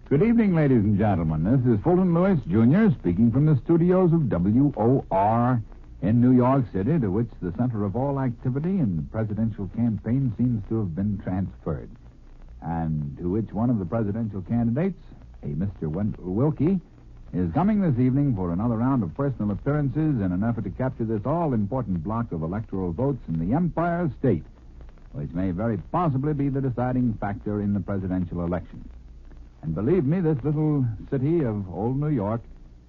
Good evening, ladies and gentlemen. This is Fulton Lewis, Jr., speaking from the studios of WOR in New York City, to which the center of all activity in the presidential campaign seems to have been transferred, and to which one of the presidential candidates, a Mr. Wilkie, is coming this evening for another round of personal appearances in an effort to capture this all-important block of electoral votes in the Empire State, which may very possibly be the deciding factor in the presidential election. And believe me, this little city of old New York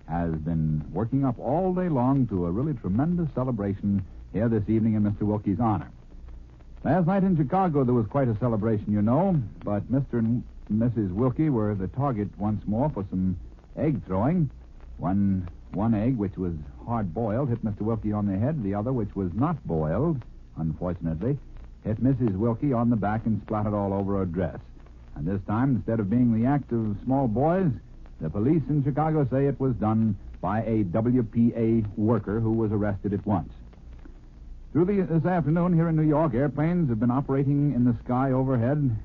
has been working up all day long to a really tremendous celebration here this evening in Mr. Wilkie's honor. Last night in Chicago, there was quite a celebration, you know, but Mr. and Mrs. Wilkie were the target once more for some egg throwing. One egg, which was hard-boiled, hit Mr. Wilkie on the head. The other, which was not boiled, unfortunately, hit Mrs. Wilkie on the back and splattered all over her dress. And this time, instead of being the act of small boys, the police in Chicago say it was done by a WPA worker who was arrested at once. Through this afternoon here in New York, airplanes have been operating in the sky overhead,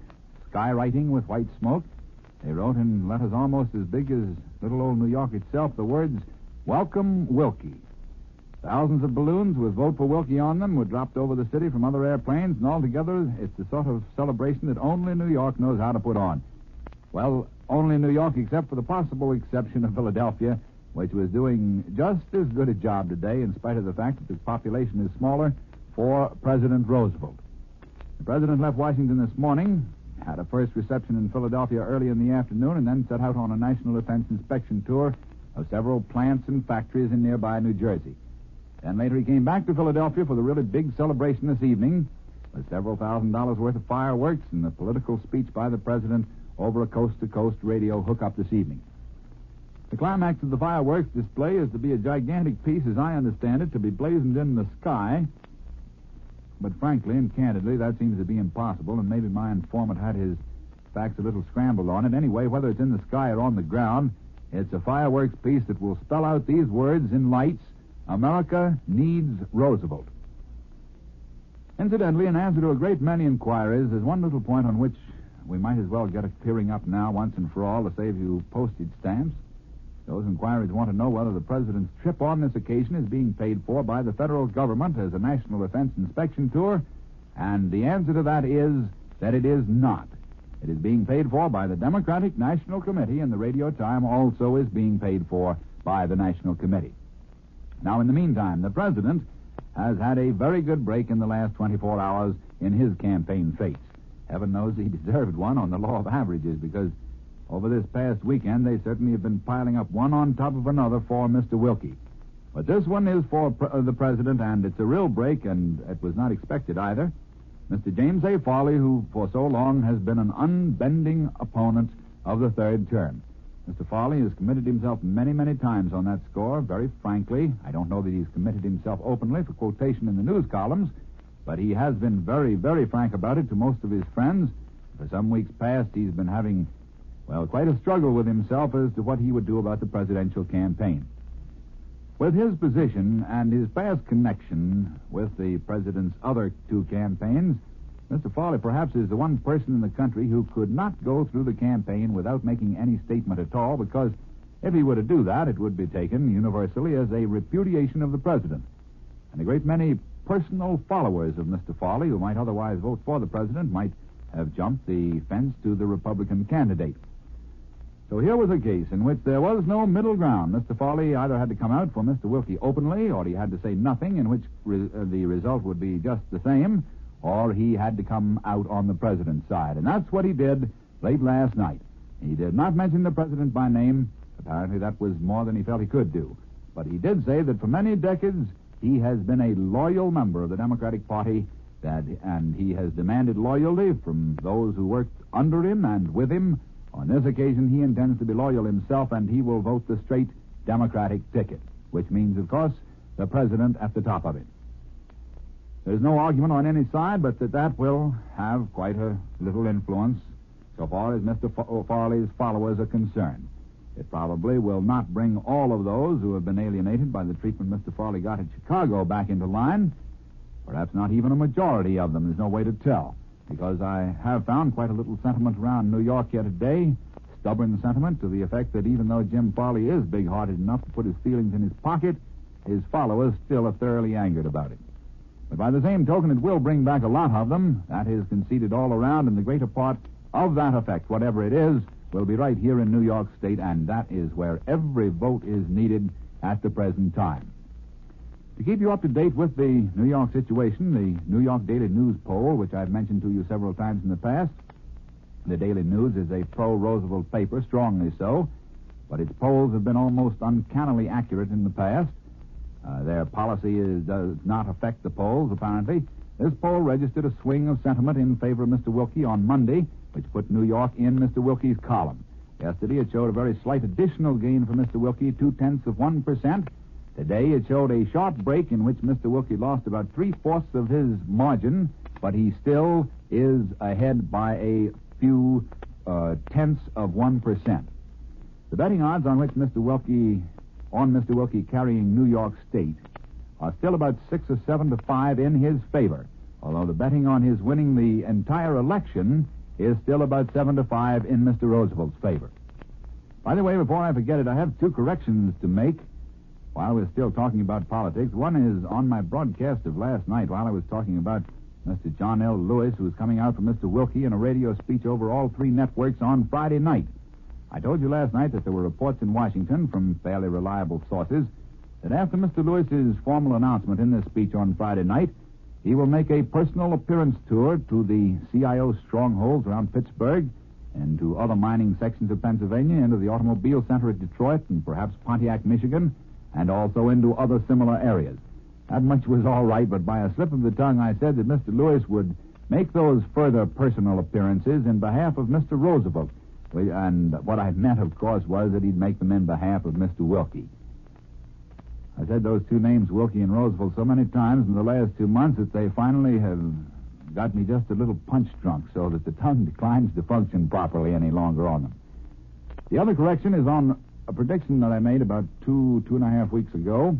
skywriting with white smoke. They wrote in letters almost as big as little old New York itself the words, "Welcome, Wilkie." Thousands of balloons with "Vote for Wilkie" on them were dropped over the city from other airplanes, and altogether it's the sort of celebration that only New York knows how to put on. Well, only New York, except for the possible exception of Philadelphia, which was doing just as good a job today, in spite of the fact that the population is smaller, for President Roosevelt. The president left Washington this morning, had a first reception in Philadelphia early in the afternoon, and then set out on a national defense inspection tour of several plants and factories in nearby New Jersey. Then later he came back to Philadelphia for the really big celebration this evening, with several $1,000s worth of fireworks and a political speech by the president over a coast-to-coast radio hookup this evening. The climax of the fireworks display is to be a gigantic piece, as I understand it, to be blazoned in the sky. But frankly and candidly, that seems to be impossible, and maybe my informant had his facts a little scrambled on it. Anyway, whether it's in the sky or on the ground, it's a fireworks piece that will spell out these words in lights: America needs Roosevelt. Incidentally, in answer to a great many inquiries, there's one little point on which we might as well get it clearing up now once and for all to save you postage stamps. Those inquiries want to know whether the president's trip on this occasion is being paid for by the federal government as a national defense inspection tour, and the answer to that is that it is not. It is being paid for by the Democratic National Committee, and the radio time also is being paid for by the National Committee. Now, in the meantime, the president has had a very good break in the last 24 hours in his campaign fates. Heaven knows he deserved one on the law of averages, because over this past weekend they certainly have been piling up one on top of another for Mr. Wilkie. But this one is for the president, and it's a real break, and it was not expected either. Mr. James A. Farley, who for so long has been an unbending opponent of the third term. Mr. Farley has committed himself many, many times on that score, very frankly. I don't know that he's committed himself openly for quotation in the news columns, but he has been very, very frank about it to most of his friends. For some weeks past, he's been having, quite a struggle with himself as to what he would do about the presidential campaign. With his position and his past connection with the president's other two campaigns, Mr. Farley perhaps is the one person in the country who could not go through the campaign without making any statement at all, because if he were to do that, it would be taken universally as a repudiation of the president. And a great many personal followers of Mr. Farley, who might otherwise vote for the president, might have jumped the fence to the Republican candidate. So here was a case in which there was no middle ground. Mr. Farley either had to come out for Mr. Wilkie openly, or he had to say nothing, in which the result would be just the same, or he had to come out on the president's side. And that's what he did late last night. He did not mention the president by name. Apparently that was more than he felt he could do. But he did say that for many decades he has been a loyal member of the Democratic Party, and he has demanded loyalty from those who worked under him and with him. On this occasion, he intends to be loyal himself, and he will vote the straight Democratic ticket, which means, of course, the president at the top of it. There's no argument on any side, but that will have quite a little influence so far as Mr. Farley's followers are concerned. It probably will not bring all of those who have been alienated by the treatment Mr. Farley got in Chicago back into line. Perhaps not even a majority of them. There's no way to tell, because I have found quite a little sentiment around New York here today, stubborn sentiment to the effect that even though Jim Farley is big-hearted enough to put his feelings in his pocket, his followers still are thoroughly angered about it. But by the same token, it will bring back a lot of them. That is conceded all around, and the greater part of that effect, whatever it is, will be right here in New York State, and that is where every vote is needed at the present time. To keep you up to date with the New York situation, the New York Daily News poll, which I've mentioned to you several times in the past, the Daily News is a pro-Roosevelt paper, strongly so, but its polls have been almost uncannily accurate in the past. Their policy does not affect the polls, apparently. This poll registered a swing of sentiment in favor of Mr. Wilkie on Monday, which put New York in Mr. Wilkie's column. Yesterday, it showed a very slight additional gain for Mr. Wilkie, 0.2%. Today, it showed a sharp break in which Mr. Wilkie lost about 3/4 of his margin, but he still is ahead by a few tenths of 1%. The betting odds on Mr. Wilkie carrying New York State are still about 6 or 7 to 5 in his favor, although the betting on his winning the entire election is still about 7 to 5 in Mr. Roosevelt's favor. By the way, before I forget it, I have 2 corrections to make while we're still talking about politics. One is on my broadcast of last night while I was talking about Mr. John L. Lewis, who was coming out from Mr. Wilkie in a radio speech over all 3 networks on Friday night. I told you last night that there were reports in Washington from fairly reliable sources that after Mr. Lewis's formal announcement in this speech on Friday night, he will make a personal appearance tour to the CIO strongholds around Pittsburgh and to other mining sections of Pennsylvania, into the automobile center at Detroit and perhaps Pontiac, Michigan, and also into other similar areas. That much was all right, but by a slip of the tongue, I said that Mr. Lewis would make those further personal appearances in behalf of Mr. Roosevelt. And what I meant, of course, was that he'd make them in behalf of Mr. Wilkie. I said those 2 names, Wilkie and Roosevelt, so many times in the last 2 months that they finally have got me just a little punch drunk so that the tongue declines to function properly any longer on them. The other correction is on a prediction that I made about 2.5 weeks ago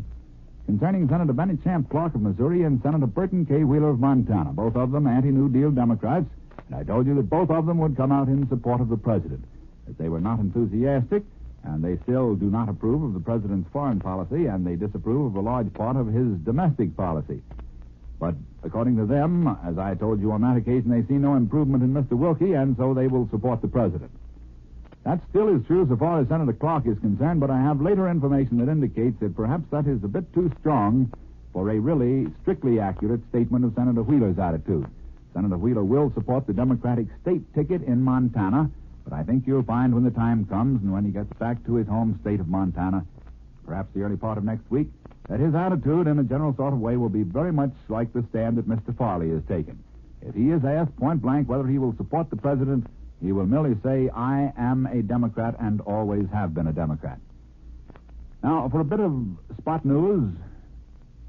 concerning Senator Benny Champ Clark of Missouri and Senator Burton K. Wheeler of Montana, both of them anti-New Deal Democrats, and I told you that both of them would come out in support of the president, that they were not enthusiastic, and they still do not approve of the president's foreign policy, and they disapprove of a large part of his domestic policy. But according to them, as I told you on that occasion, they see no improvement in Mr. Wilkie, and so they will support the president. That still is true so far as Senator Clark is concerned, but I have later information that indicates that perhaps that is a bit too strong for a really strictly accurate statement of Senator Wheeler's attitude. Senator Wheeler will support the Democratic state ticket in Montana, but I think you'll find when the time comes and when he gets back to his home state of Montana, perhaps the early part of next week, that his attitude in a general sort of way will be very much like the stand that Mr. Farley has taken. If he is asked point blank whether he will support the president, he will merely say, "I am a Democrat and always have been a Democrat." Now, for a bit of spot news,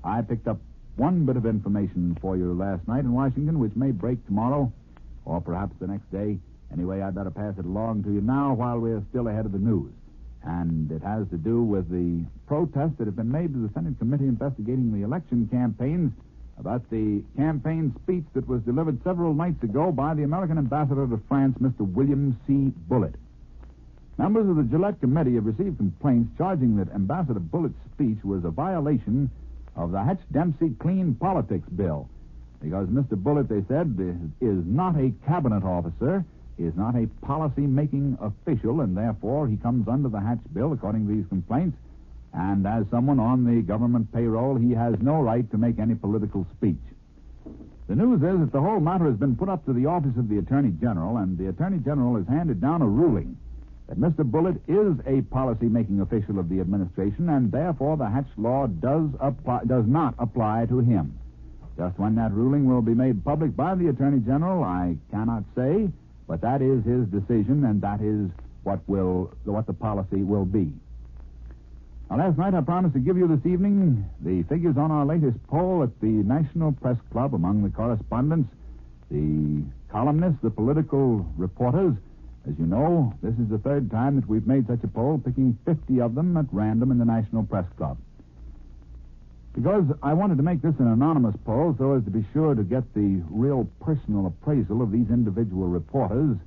I picked up one bit of information for you last night in Washington, which may break tomorrow or perhaps the next day. Anyway, I'd better pass it along to you now while we're still ahead of the news. And it has to do with the protests that have been made to the Senate Committee investigating the election campaigns about the campaign speech that was delivered several nights ago by the American ambassador to France, Mr. William C. Bullitt. Members of the Gillette Committee have received complaints charging that Ambassador Bullitt's speech was a violation of the Hatch-Dempsey Clean Politics Bill, because Mr. Bullitt, they said, is not a cabinet officer, is not a policy-making official, and therefore he comes under the Hatch Bill, according to these complaints, and as someone on the government payroll, he has no right to make any political speech. The news is that the whole matter has been put up to the Office of the Attorney General, and the Attorney General has handed down a ruling that Mr. Bullitt is a policy-making official of the administration, and therefore the Hatch law does not apply to him. Just when that ruling will be made public by the Attorney General, I cannot say, but that is his decision, and that is what the policy will be. Now, last night I promised to give you this evening the figures on our latest poll at the National Press Club among the correspondents, the columnists, the political reporters. As you know, this is the 3rd time that we've made such a poll, picking 50 of them at random in the National Press Club. Because I wanted to make this an anonymous poll so as to be sure to get the real personal appraisal of these individual reporters,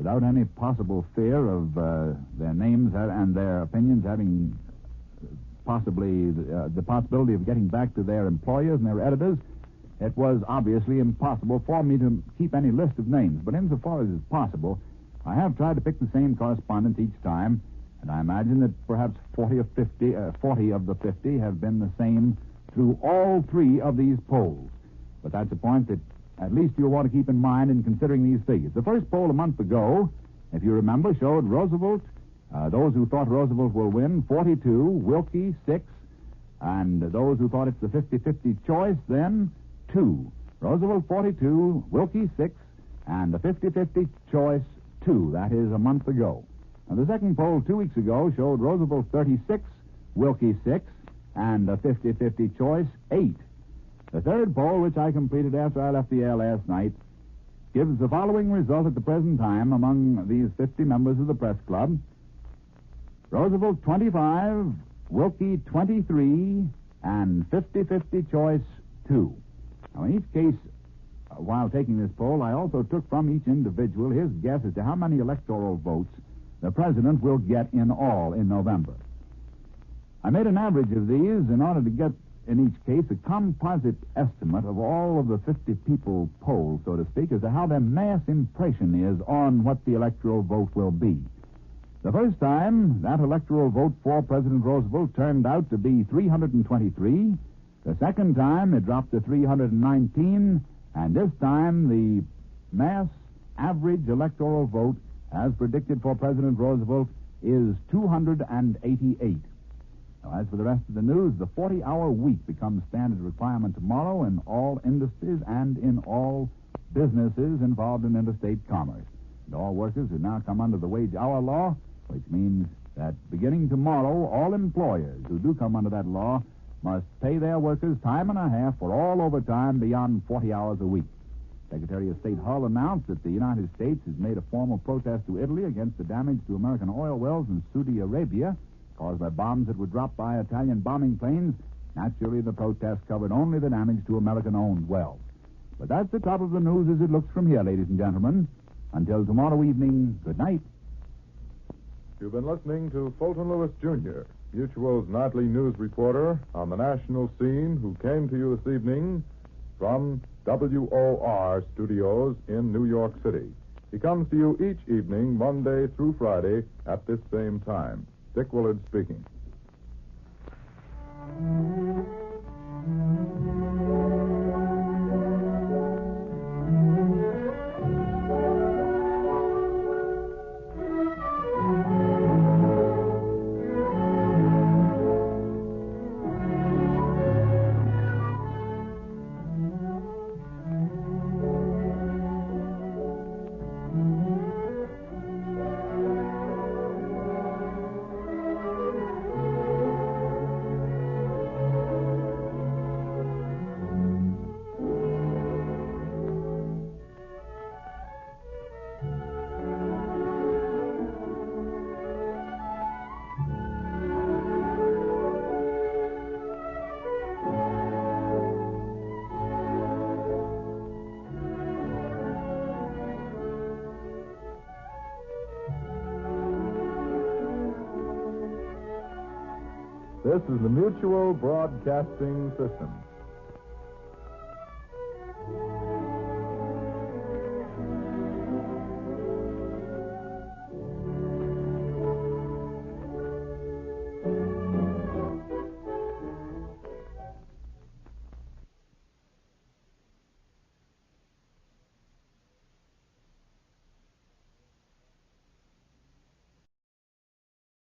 without any possible fear of their names and their opinions having possibly the possibility of getting back to their employers and their editors, it was obviously impossible for me to keep any list of names. But insofar as is possible, I have tried to pick the same correspondents each time, and I imagine that perhaps 40 of the 50 have been the same through all three of these polls. But that's a point that at least you'll want to keep in mind in considering these figures. The first poll a month ago, if you remember, showed Roosevelt, those who thought Roosevelt will win, 42, Wilkie, 6, and those who thought it's the 50-50 choice, then 2. Roosevelt, 42, Wilkie, 6, and the 50-50 choice, 2. That is a month ago. Now, the second poll 2 weeks ago showed Roosevelt, 36, Wilkie, 6, and the 50-50 choice, 8. The third poll, which I completed after I left the air last night, gives the following result at the present time among these 50 members of the press club. Roosevelt, 25, Wilkie, 23, and 50-50 choice, 2. Now, in each case, while taking this poll, I also took from each individual his guess as to how many electoral votes the president will get in all in November. I made an average of these in order to get, in each case, a composite estimate of all of the 50 people polled, so to speak, as to how their mass impression is on what the electoral vote will be. The first time, that electoral vote for President Roosevelt turned out to be 323. The second time, it dropped to 319. And this time, the mass average electoral vote, as predicted for President Roosevelt, is 288. Now, as for the rest of the news, the 40-hour week becomes standard requirement tomorrow in all industries and in all businesses involved in interstate commerce. And all workers who now come under the wage-hour law, which means that beginning tomorrow, all employers who do come under that law must pay their workers time and a half for all overtime beyond 40 hours a week. Secretary of State Hull announced that the United States has made a formal protest to Italy against the damage to American oil wells in Saudi Arabia caused by bombs that were dropped by Italian bombing planes. Naturally, the protest covered only the damage to American-owned wells. But that's the top of the news as it looks from here, ladies and gentlemen. Until tomorrow evening, good night. You've been listening to Fulton Lewis, Jr., Mutual's nightly news reporter on the national scene, who came to you this evening from WOR Studios in New York City. He comes to you each evening, Monday through Friday, at this same time. Dick Willard speaking. This is the Mutual Broadcasting System.